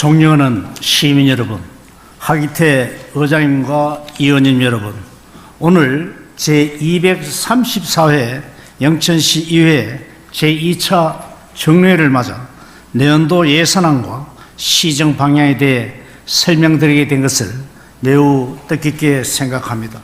존경하는 시민 여러분, 하기태 의장님과 의원님 여러분, 오늘 제234회 영천시 의회 제2차 정례회를 맞아 내년도 예산안과 시정 방향에 대해 설명드리게 된 것을 매우 뜻깊게 생각합니다.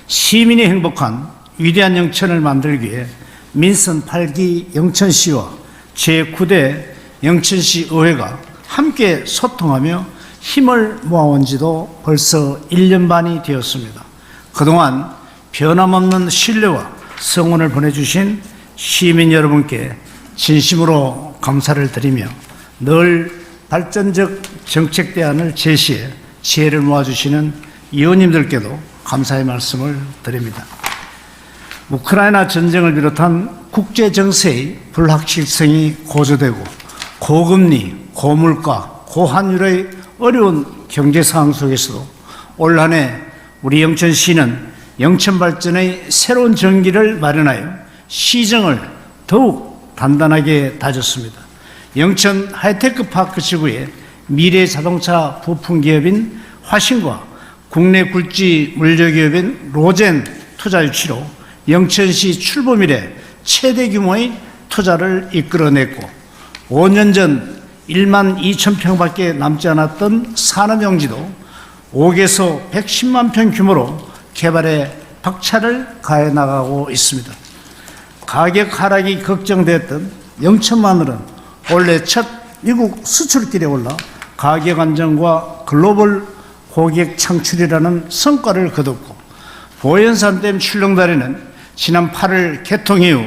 시민이 행복한 위대한 영천을 만들기 위해 민선 8기 영천시와 제9대 영천시 의회가 함께 소통하며 힘을 모아온 지도 벌써 1년 반이 되었습니다. 그동안 변함없는 신뢰와 성원을 보내주신 시민 여러분께 진심으로 감사를 드리며 늘 발전적 정책 대안을 제시해 지혜를 모아주시는 의원님들께도 감사의 말씀을 드립니다. 우크라이나 전쟁을 비롯한 국제 정세의 불확실성이 고조되고 고금리, 고물가, 고환율의 어려운 경제 상황 속에서도 올 한 해 우리 영천시는 영천 발전의 새로운 전기를 마련하여 시정을 더욱 단단하게 다졌습니다. 영천 하이테크 파크 지구에 미래 자동차 부품 기업인 화신과 국내 굴지 물류 기업인 로젠 투자 유치로 영천시 출범 이래 최대 규모의 투자를 이끌어냈고 5년 전 1만 2천 평밖에 남지 않았던 산업용지도 5개소 110만 평 규모로 개발에 박차를 가해 나가고 있습니다. 가격 하락이 걱정됐던 영천마늘은 올해 첫 미국 수출길에 올라 가격 안정과 글로벌 고객 창출이라는 성과를 거뒀고 보현산댐 출렁다리는 지난 8월 개통 이후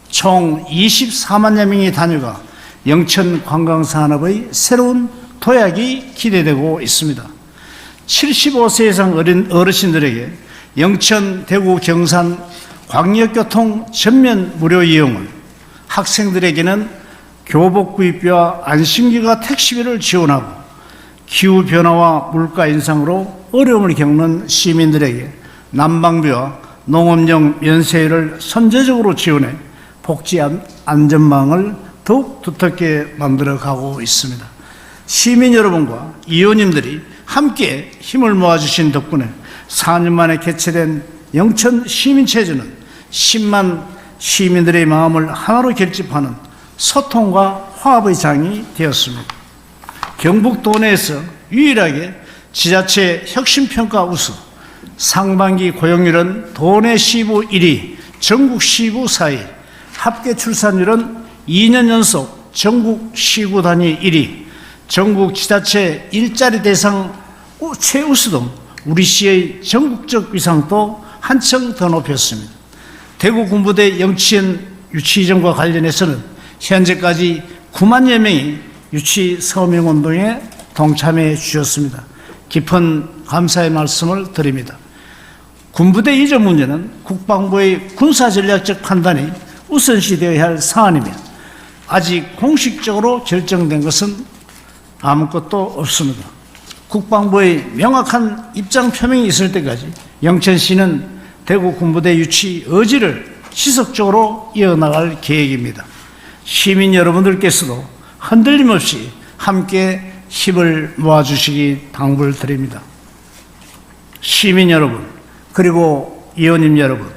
총 24만여 명의 다녀가 영천 관광산업의 새로운 도약이 기대되고 있습니다. 75세 이상 어르신들에게 영천, 대구, 경산 광역교통 전면 무료 이용을, 학생들에게는 교복 구입비와 안심기가 택시비를 지원하고 기후변화와 물가 인상으로 어려움을 겪는 시민들에게 난방비와 농업용 면세율을 선제적으로 지원해 복지 안전망을 더욱 두텁게 만들어가고 있습니다. 시민 여러분과 의원님들이 함께 힘을 모아주신 덕분에 4년 만에 개최된 영천 시민체조는 10만 시민들의 마음을 하나로 결집하는 소통과 화합의 장이 되었습니다. 경북 도내에서 유일하게 지자체 혁신평가 우수, 상반기 고용률은 도내 시부 1위, 전국 시부 4위, 합계 출산율은 2년 연속 전국 시구 단위 1위, 전국 지자체 일자리 대상 최우수 등 우리 시의 전국적 위상도 한층 더 높였습니다. 대구 군부대 영천 유치이전과 관련해서는 현재까지 9만여 명이 유치 서명운동에 동참해 주셨습니다. 깊은 감사의 말씀을 드립니다. 군부대 이전 문제는 국방부의 군사전략적 판단이 우선시되어야 할 사안이며 아직 공식적으로 결정된 것은 아무것도 없습니다. 국방부의 명확한 입장 표명이 있을 때까지 영천시는 대구 군부대 유치 의지를 지속적으로 이어나갈 계획입니다. 시민 여러분들께서도 흔들림 없이 함께 힘을 모아주시기 당부를 드립니다. 시민 여러분, 그리고 의원님 여러분,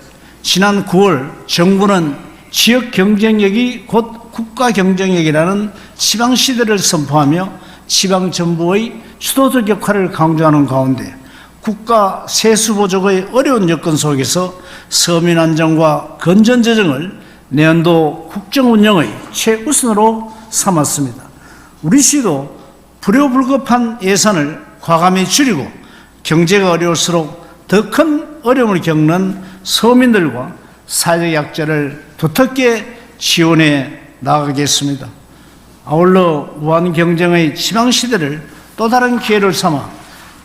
지난 9월 정부는 지역 경쟁력이 곧 국가 경쟁력이라는 지방시대를 선포하며 지방정부의 주도적 역할을 강조하는 가운데 국가 세수보조의 어려운 여건 속에서 서민 안정과 건전재정을 내년도 국정운영의 최우선으로 삼았습니다. 우리 시도 불효불급한 예산을 과감히 줄이고 경제가 어려울수록 더 큰 어려움을 겪는 서민들과 사회적 약자를 두텁게 지원해 나가겠습니다. 아울러 무한경쟁의 지방시대를 또 다른 기회를 삼아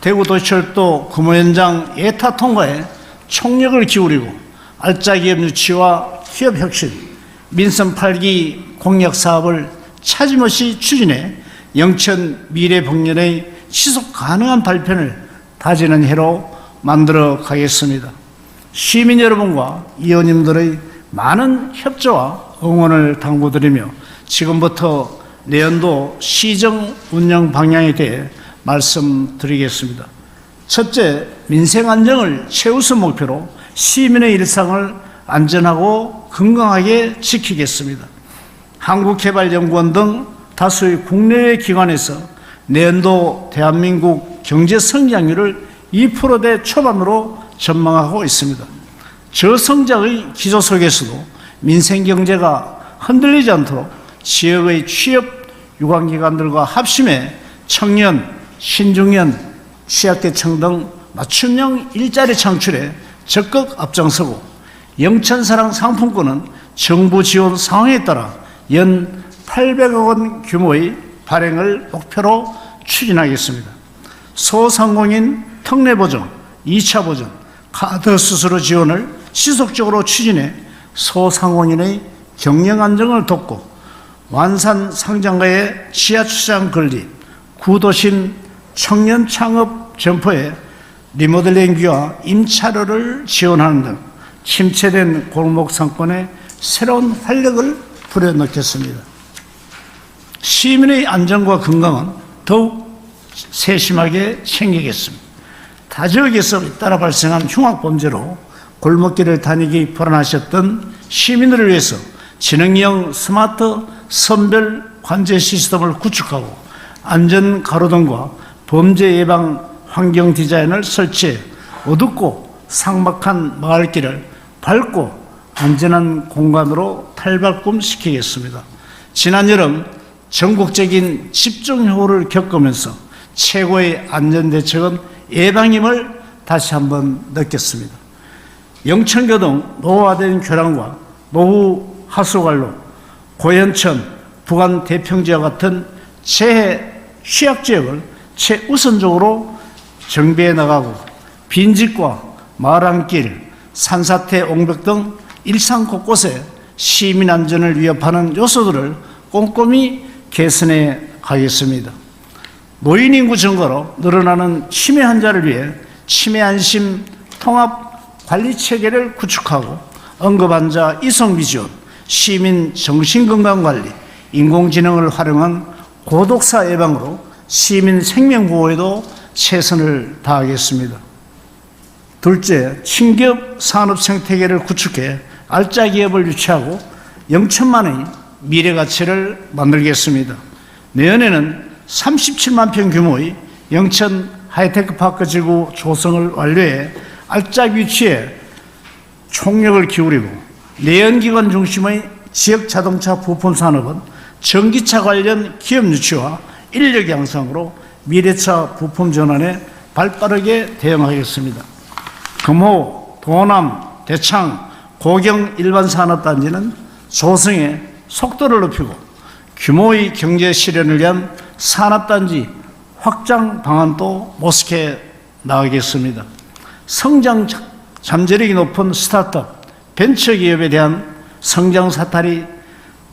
대구도시철도 금호현장 예타 통과에 총력을 기울이고 알짜기업 유치와 기업혁신, 민선 8기 공약사업을 차짐없이 추진해 영천 미래복년의 지속 가능한 발전을 다지는 해로 만들어 가겠습니다. 시민 여러분과 의원님들의 많은 협조와 응원을 당부드리며 지금부터 내년도 시정 운영 방향에 대해 말씀드리겠습니다. 첫째, 민생 안정을 최우선 목표로 시민의 일상을 안전하고 건강하게 지키겠습니다. 한국개발연구원 등 다수의 국내외 기관에서 내년도 대한민국 경제 성장률을 2%대 초반으로 전망하고 있습니다. 저성장의 기조 속에서도 민생경제가 흔들리지 않도록 지역의 취업 유관기관들과 합심해 청년, 신중년, 취약계층 등 맞춤형 일자리 창출에 적극 앞장서고 영천사랑 상품권은 정부 지원 상황에 따라 연 800억 원 규모의 발행을 목표로 추진하겠습니다. 소상공인 특례보전, 2차 보전, 카드 수수료 지원을 지속적으로 추진해 소상공인의 경영 안정을 돕고 완산 상장가의 지하주차장 건립, 구도심 청년 창업 점포의 리모델링비와 임차료를 지원하는 등 침체된 골목 상권에 새로운 활력을 불어넣겠습니다. 시민의 안전과 건강은 더욱 세심하게 챙기겠습니다. 타 지역에서 잇따라 발생한 흉악범죄로 골목길을 다니기 불안하셨던 시민들을 위해서 지능형 스마트 선별 관제 시스템을 구축하고 안전 가로등과 범죄 예방 환경 디자인을 설치해 어둡고 삭막한 마을길을 밝고 안전한 공간으로 탈바꿈시키겠습니다. 지난 여름 전국적인 집중호우를 겪으면서 최고의 안전대책은 예방임을 다시 한번 느꼈습니다. 영천교동 노후화된 교량과 노후 하수관로, 고현천, 부안 대평지와 같은 재해 취약지역을 최우선적으로 정비해 나가고 빈집과 마을안길, 산사태, 옹벽 등 일상 곳곳에 시민 안전을 위협하는 요소들을 꼼꼼히 개선해 가겠습니다. 노인 인구 증가로 늘어나는 치매 환자를 위해 치매 안심 통합 관리 체계를 구축하고 응급환자 이송비 지원, 시민 정신건강관리, 인공지능을 활용한 고독사 예방으로 시민 생명보호에도 최선을 다하겠습니다. 둘째, 친기업 산업 생태계를 구축해 알짜 기업을 유치하고 영천만의 미래가치를 만들겠습니다. 내년에는 37만 평 규모의 영천 하이테크파크 지구 조성을 완료해 알짜 유치에 총력을 기울이고 내연기관 중심의 지역 자동차 부품 산업은 전기차 관련 기업 유치와 인력 양성으로 미래차 부품 전환에 발빠르게 대응하겠습니다. 금호, 도남, 대창, 고경 일반산업단지는 조성에 속도를 높이고 규모의 경제 실현을 위한 산업단지 확장 방안도 모색해 나가겠습니다. 성장 잠재력이 높은 스타트업, 벤처기업에 대한 성장 사다리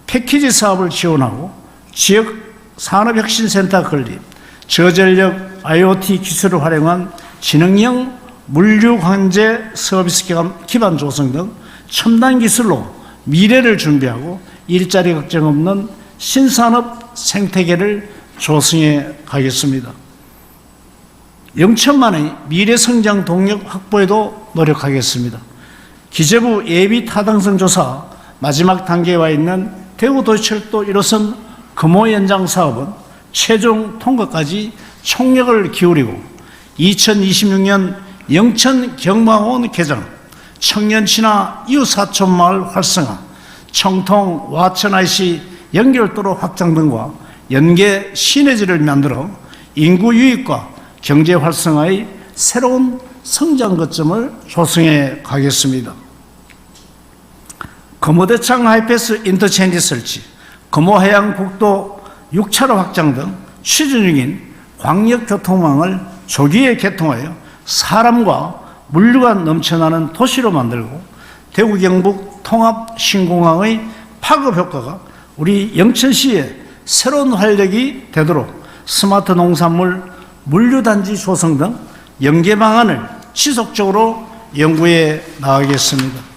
패키지 사업을 지원하고 지역 산업혁신센터 건립, 저전력 IoT 기술을 활용한 지능형 물류관제 서비스 기반 조성 등 첨단 기술로 미래를 준비하고 일자리 걱정 없는 신산업 생태계를 조성해 가겠습니다. 영천만의 미래 성장 동력 확보에도 노력하겠습니다. 기재부 예비 타당성 조사 마지막 단계에 와 있는 대구도시철도 1호선 금호 연장 사업은 최종 통과까지 총력을 기울이고 2026년 영천 경마원 개장, 청년 친화 이웃사촌마을 활성화, 청통 와천 IC 연결도로 확장 등과 연계 시너지를 만들어 인구 유입과 경제 활성화의 새로운 성장 거점을 조성해 가겠습니다. 금호대창 하이패스 인터체인지 설치, 금호해양국도 6차로 확장 등 추진 중인 광역교통망을 조기에 개통하여 사람과 물류가 넘쳐나는 도시로 만들고 대구 경북 통합 신공항의 파급 효과가 우리 영천시의 새로운 활력이 되도록 스마트 농산물 물류단지 조성 등 연계 방안을 지속적으로 연구해 나가겠습니다.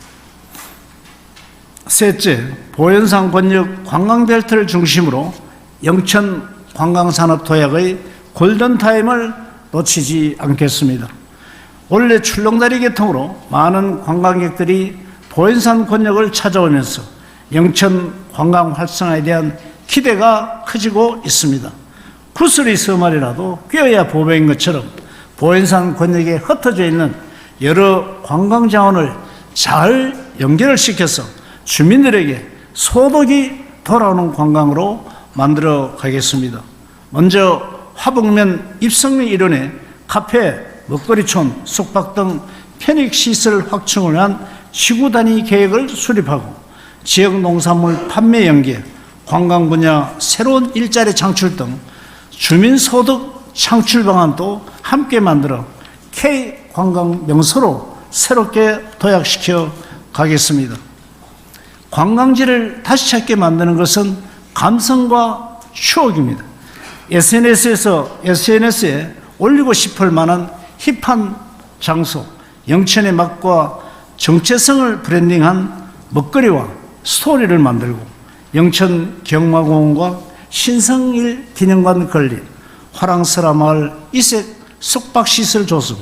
셋째, 보현상 권역 관광벨트를 중심으로 영천 관광산업 도약의 골든타임을 놓치지 않겠습니다. 원래 출렁다리 개통으로 많은 관광객들이 보현산 권역을 찾아오면서 영천 관광 활성화에 대한 기대가 커지고 있습니다. 구슬이 서말이라도 꿰어야 보배인 것처럼 보현산 권역에 흩어져 있는 여러 관광 자원을 잘 연결을 시켜서 주민들에게 소득이 돌아오는 관광으로 만들어 가겠습니다. 먼저 화북면 입성리 일원에 카페, 먹거리촌, 숙박 등 편익시설 확충을 위한 지구 단위 계획을 수립하고 지역 농산물 판매 연계, 관광 분야 새로운 일자리 창출 등 주민소득 창출 방안도 함께 만들어 K관광 명소로 새롭게 도약시켜 가겠습니다. 관광지를 다시 찾게 만드는 것은 감성과 추억입니다. SNS에 올리고 싶을 만한 힙한 장소, 영천의 맛과 정체성을 브랜딩한 먹거리와 스토리를 만들고 영천 경마공원과 신성일 기념관 건립, 화랑스라 마을 이색 숙박시설 조성,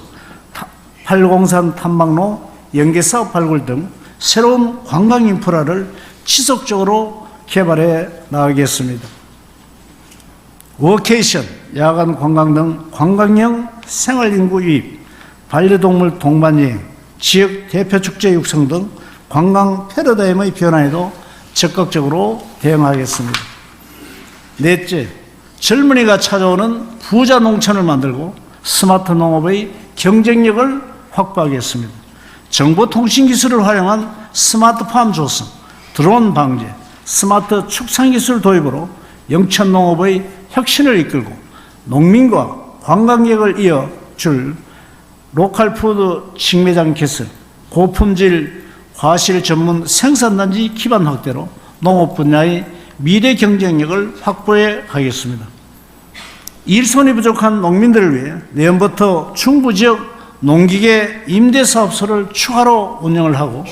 803 탐방로 연계사업 발굴 등 새로운 관광 인프라를 지속적으로 개발해 나가겠습니다. 워케이션, 야간 관광 등 관광형 생활인구 유입, 반려동물 동반여행, 지역 대표축제 육성 등 관광 패러다임의 변화에도 적극적으로 대응하겠습니다. 넷째, 젊은이가 찾아오는 부자 농촌을 만들고 스마트 농업의 경쟁력을 확보하겠습니다. 정보통신기술을 활용한 스마트팜 조성, 드론 방제, 스마트 축산기술 도입으로 영천농업의 혁신을 이끌고 농민과 관광객을 이어줄 로컬푸드 직매장 개설, 고품질 과실 전문 생산단지 기반 확대로 농업 분야의 미래 경쟁력을 확보해 가겠습니다. 일손이 부족한 농민들을 위해 내년부터 중부지역 농기계 임대사업소를 추가로 운영을 하고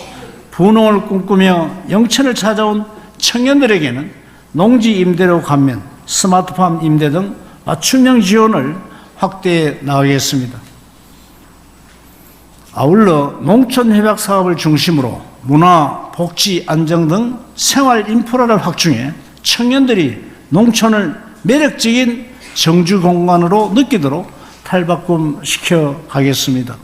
부농을 꿈꾸며 영천을 찾아온 청년들에게는 농지 임대료 감면, 스마트팜 임대 등 맞춤형 지원을 확대해 나가겠습니다. 아울러 농촌협약 사업을 중심으로 문화, 복지, 안정 등 생활 인프라를 확충해 청년들이 농촌을 매력적인 정주 공간으로 느끼도록 탈바꿈시켜 가겠습니다.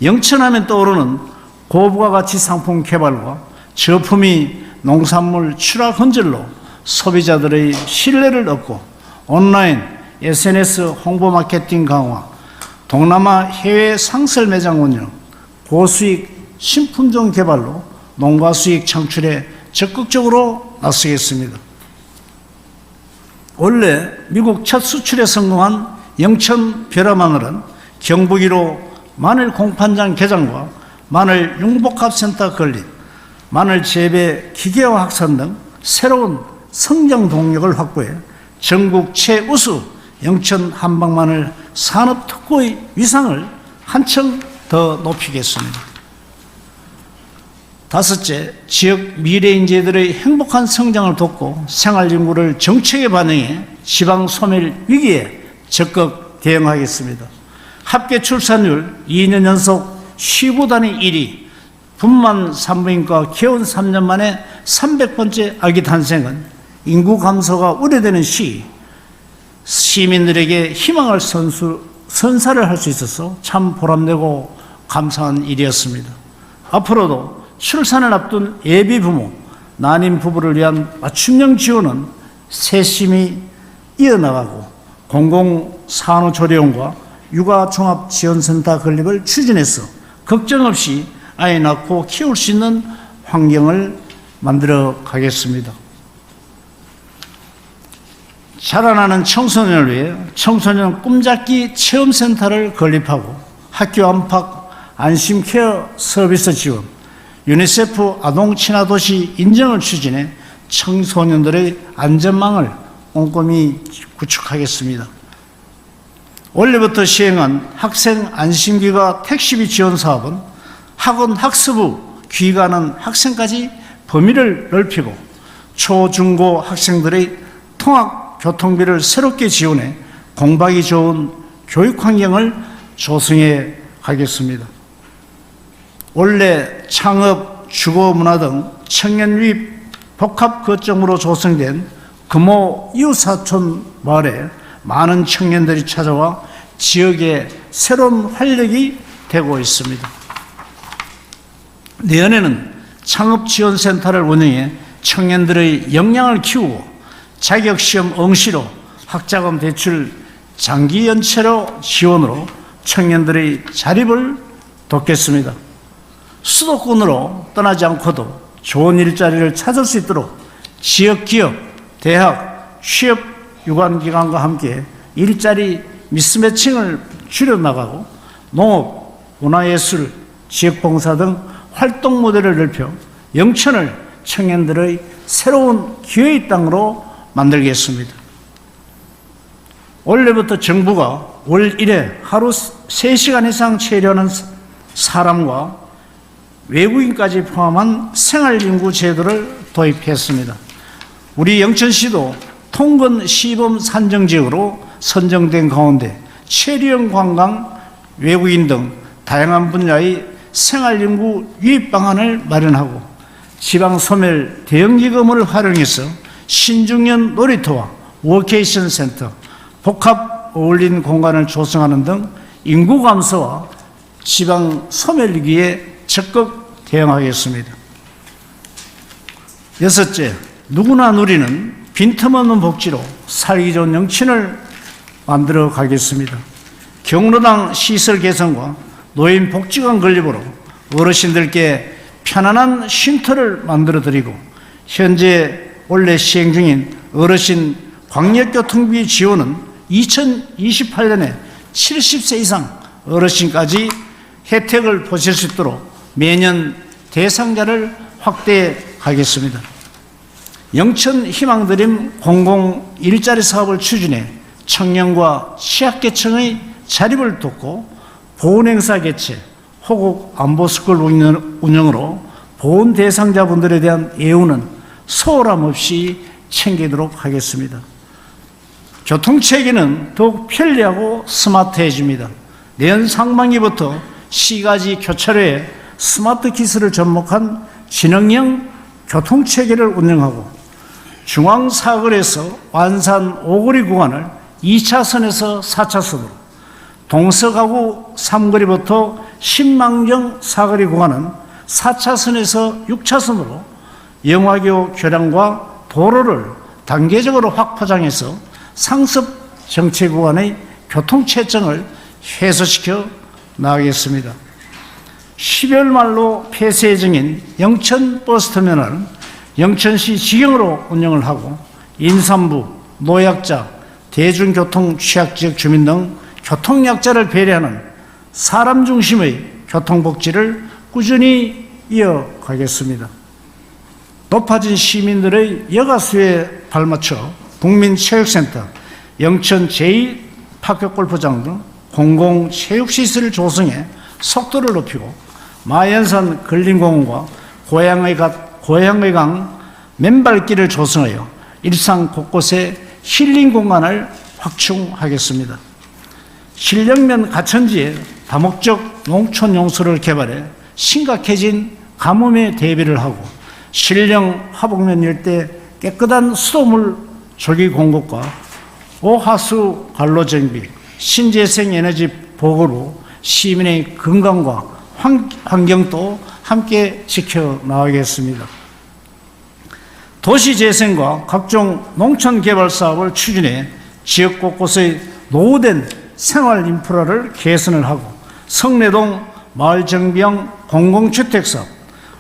영천하면 떠오르는 고부가 가치 상품 개발과 저품위 농산물 출하 건절로 소비자들의 신뢰를 얻고 온라인, SNS 홍보 마케팅 강화, 동남아 해외 상설 매장 운영, 고수익 신품종 개발로 농가 수익 창출에 적극적으로 나서겠습니다. 원래 미국 첫 수출에 성공한 영천 벼라마늘은 경북 1호 마늘 공판장 개장과 마늘 융복합센터 건립, 마늘 재배 기계화 확산 등 새로운 성장 동력을 확보해 전국 최우수 영천 한방마늘 산업특구의 위상을 한층 더 높이겠습니다. 다섯째, 지역 미래 인재들의 행복한 성장을 돕고 생활인구를 정책에 반영해 지방 소멸 위기에 적극 대응하겠습니다. 합계 출산율 2년 연속 15단위 1위, 분만 산부인과 개원 3년 만에 300번째 아기 탄생은 인구 감소가 우려되는 시 시민들에게 희망을 선사를 할 수 있어서 참 보람되고 감사한 일이었습니다. 앞으로도 출산을 앞둔 예비 부모, 난임 부부를 위한 맞춤형 지원은 세심히 이어나가고 공공산후조리원과 육아종합지원센터 건립을 추진해서 걱정 없이 아이 낳고 키울 수 있는 환경을 만들어 가겠습니다. 자라나는 청소년을 위해 청소년 꿈잡기 체험센터를 건립하고 학교 안팎 안심케어 서비스 지원, 유니세프 아동친화도시 인정을 추진해 청소년들의 안전망을 꼼꼼히 구축하겠습니다. 올해부터 시행한 학생 안심귀가 택시비 지원 사업은 학원 학습 후 귀가하는 학생까지 범위를 넓히고 초, 중고 학생들의 통학 교통비를 새롭게 지원해 공부하기 좋은 교육 환경을 조성해 가겠습니다. 원래 창업, 주거 문화 등 청년 유입 복합 거점으로 조성된 금호 이웃사촌 마을에 많은 청년들이 찾아와 지역의 새로운 활력이 되고 있습니다. 내년에는 창업지원센터를 운영해 청년들의 역량을 키우고 자격시험 응시로 학자금 대출 장기 연체로 지원으로 청년들의 자립을 돕겠습니다. 수도권으로 떠나지 않고도 좋은 일자리를 찾을 수 있도록 지역 기업, 대학, 취업 유관기관과 함께 일자리 미스매칭을 줄여나가고 농업, 문화예술, 지역봉사 등 활동 모델을 넓혀 영천을 청년들의 새로운 기회의 땅으로 만들겠습니다. 올해부터 정부가 월 1회 하루 3시간 이상 체류하는 사람과 외국인까지 포함한 생활인구 제도를 도입했습니다. 우리 영천시도 통근 시범 산정지역으로 선정된 가운데 체류형 관광, 외국인 등 다양한 분야의 생활인구 유입 방안을 마련하고 지방소멸 대형기금을 활용해서 신중년 놀이터와 워케이션 센터, 복합 어울린 공간을 조성하는 등 인구 감소와 지방 소멸 위기에 적극 대응하겠습니다. 여섯째, 누구나 누리는 빈틈없는 복지로 살기 좋은 영천을 만들어 가겠습니다. 경로당 시설 개선과 노인 복지관 건립으로 어르신들께 편안한 쉼터를 만들어 드리고 현재 원래 시행 중인 어르신 광역교통비 지원은 2028년에 70세 이상 어르신까지 혜택을 보실 수 있도록 매년 대상자를 확대해 가겠습니다. 영천 희망드림 공공 일자리 사업을 추진해 청년과 취약계층의 자립을 돕고 보훈행사 개최, 호국 안보스쿨 운영으로 보훈 대상자분들에 대한 예우는 소홀함 없이 챙기도록 하겠습니다. 교통체계는 더욱 편리하고 스마트해집니다. 내년 상반기부터 시가지 교차로에 스마트 기술을 접목한 지능형 교통체계를 운영하고 중앙사거리에서 완산 오거리 구간을 2차선에서 4차선으로, 동서가구 3거리부터 신망정 사거리 구간은 4차선에서 6차선으로 영화교 교량과 도로를 단계적으로 확포장해서 상습 정체 구간의 교통체증을 해소시켜 나가겠습니다. 12월 말로 폐쇄 중인 영천 버스터미널은 영천시 직영으로 운영을 하고 임산부, 노약자, 대중교통 취약지역 주민 등 교통약자를 배려하는 사람 중심의 교통복지를 꾸준히 이어가겠습니다. 높아진 시민들의 여가수에 발맞춰 국민체육센터, 영천 제2파크골프장 등 공공체육시설을 조성해 속도를 높이고 마연산 근린공원과 고향의 강 맨발길을 조성하여 일상 곳곳에 힐링 공간을 확충하겠습니다. 신령면 가천지에 다목적 농촌 용소를 개발해 심각해진 가뭄에 대비를 하고 신령 하북면 일대 깨끗한 수돗물 조기 공급과 오하수 관로 정비, 신재생 에너지 보급으로 시민의 건강과 환경도 함께 지켜나가겠습니다. 도시재생과 각종 농촌 개발 사업을 추진해 지역 곳곳의 노후된 생활 인프라를 개선을 하고 성내동 마을정비형 공공주택사업,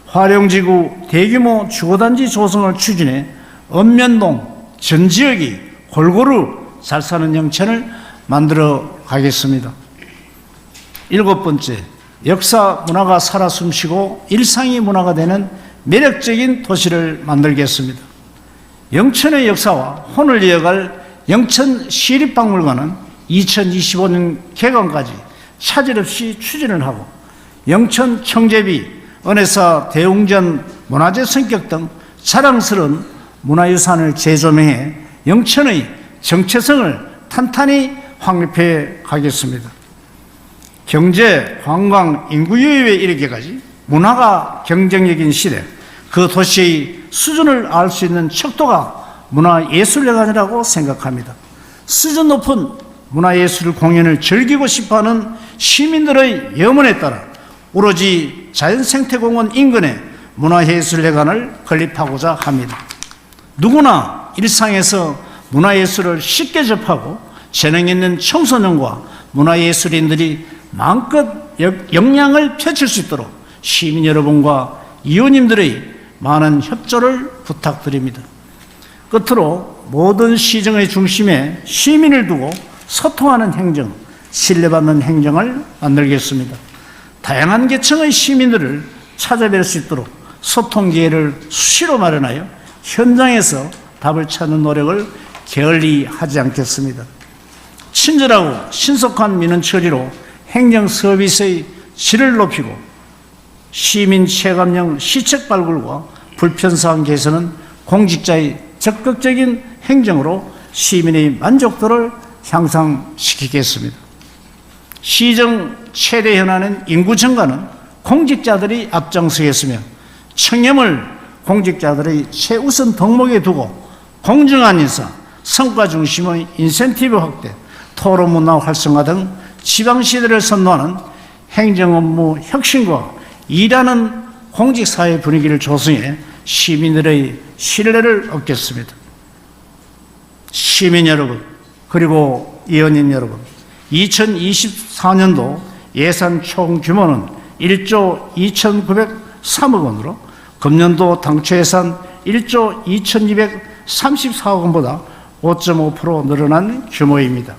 화룡지구 대규모 주거단지 조성을 추진해 읍면동 전 지역이 골고루 잘 사는 영천을 만들어 가겠습니다. 7번째, 역사 문화가 살아 숨쉬고 일상이 문화가 되는 매력적인 도시를 만들겠습니다. 영천의 역사와 혼을 이어갈 영천 시립박물관은 2025년 개관까지 차질 없이 추진을 하고 영천 청제비, 은혜사 대웅전 문화재 성격 등 자랑스러운 문화유산을 재조명해 영천의 정체성을 탄탄히 확립해 가겠습니다. 경제, 관광, 인구 유입에 이르기까지 문화가 경쟁력인 시대, 그 도시의 수준을 알 수 있는 척도가 문화예술회관이라고 생각합니다. 수준 높은 문화예술 공연을 즐기고 싶어하는 시민들의 염원에 따라 오로지 자연생태공원 인근에 문화예술회관을 건립하고자 합니다. 누구나 일상에서 문화예술을 쉽게 접하고 재능 있는 청소년과 문화예술인들이 마음껏 역량을 펼칠 수 있도록 시민 여러분과 의원님들의 많은 협조를 부탁드립니다. 끝으로 모든 시정의 중심에 시민을 두고 소통하는 행정, 신뢰받는 행정을 만들겠습니다. 다양한 계층의 시민들을 찾아뵐 수 있도록 소통 기회를 수시로 마련하여 현장에서 답을 찾는 노력을 게을리 하지 않겠습니다. 친절하고 신속한 민원 처리로 행정 서비스의 질을 높이고 시민 체감형 시책 발굴과 불편사항 개선은 공직자의 적극적인 행정으로 시민의 만족도를 향상시키겠습니다. 시정 최대 현안인 인구 증가는 공직자들이 앞장서겠으며 청렴을 공직자들의 최우선 덕목에 두고 공정한 인사, 성과 중심의 인센티브 확대, 토론 문화 활성화 등 지방시대를 선도하는 행정업무 혁신과 일하는 공직사회 분위기를 조성해 시민들의 신뢰를 얻겠습니다. 시민 여러분, 그리고 의원님 여러분, 2024년도 예산 총 규모는 1조 2,903억 원으로 금년도 당초 예산 1조 2,234억 원보다 5.5% 늘어난 규모입니다.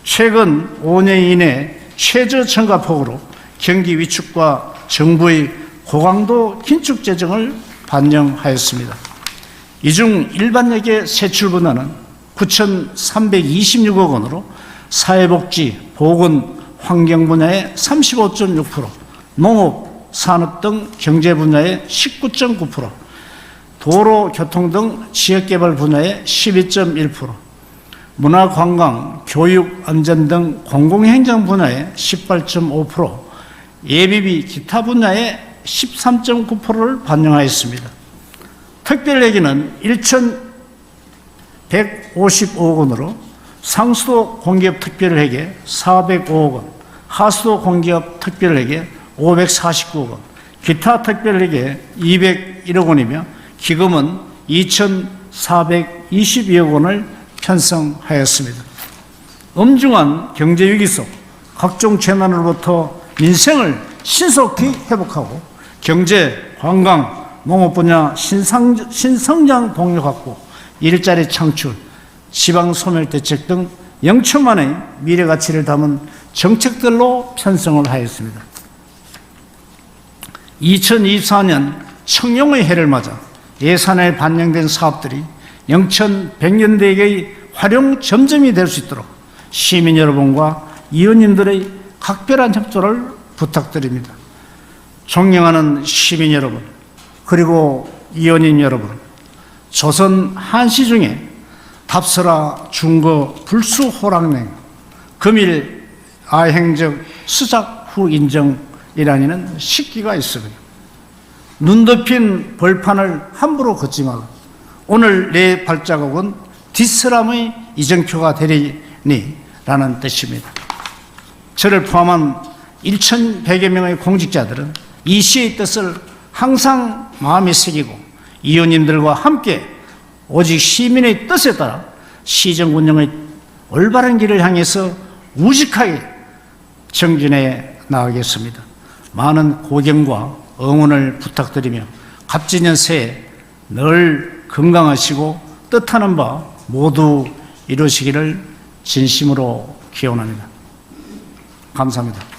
최근 5년 이내 최저 증가폭으로 경기 위축과 정부의 고강도 긴축 재정을 반영하였습니다. 이 중 일반예계 세출 분야는 9,326억 원으로 사회복지, 보건, 환경 분야의 35.6%, 농업, 산업 등 경제 분야의 19.9%, 도로, 교통 등 지역개발 분야의 12.1%, 문화, 관광, 교육, 안전 등 공공행정 분야의 18.5%, 예비비, 기타 분야의 13.9%를 반영하였습니다. 특별회계는 1,155억 원으로 상수도 공기업 특별회계 405억 원, 하수도 공기업 특별회계 549억 원, 기타 특별회계 201억 원이며 기금은 2,422억 원을 편성하였습니다. 엄중한 경제위기 속 각종 재난으로부터 민생을 신속히 회복하고 경제, 관광, 농업 분야 신성장 동력 확보, 일자리 창출, 지방 소멸 대책 등 영천만의 미래 가치를 담은 정책들로 편성을 하였습니다. 2024년 청룡의 해를 맞아 예산에 반영된 사업들이 영천 백년대계의 활용 점점이 될 수 있도록 시민 여러분과 의원님들의 각별한 협조를 부탁드립니다. 존경하는 시민 여러분, 그리고 의원님 여러분, 조선 한시 중에 답설아 중거 불수 호랑냉 금일 아행적 수작 후 인정이라는 식기가 있습니다. 눈 덮인 벌판을 함부로 걷지 말라. 오늘 내 발자국은 뒷사람의 이정표가 되리니 라는 뜻입니다. 저를 포함한 1,100여 명의 공직자들은 이 시의 뜻을 항상 마음에 새기고 의원님들과 함께 오직 시민의 뜻에 따라 시정 운영의 올바른 길을 향해서 우직하게 정진해 나가겠습니다. 많은 고경과 응원을 부탁드리며 갑진년 새해 늘 건강하시고 뜻하는 바 모두 이루시기를 진심으로 기원합니다. 감사합니다.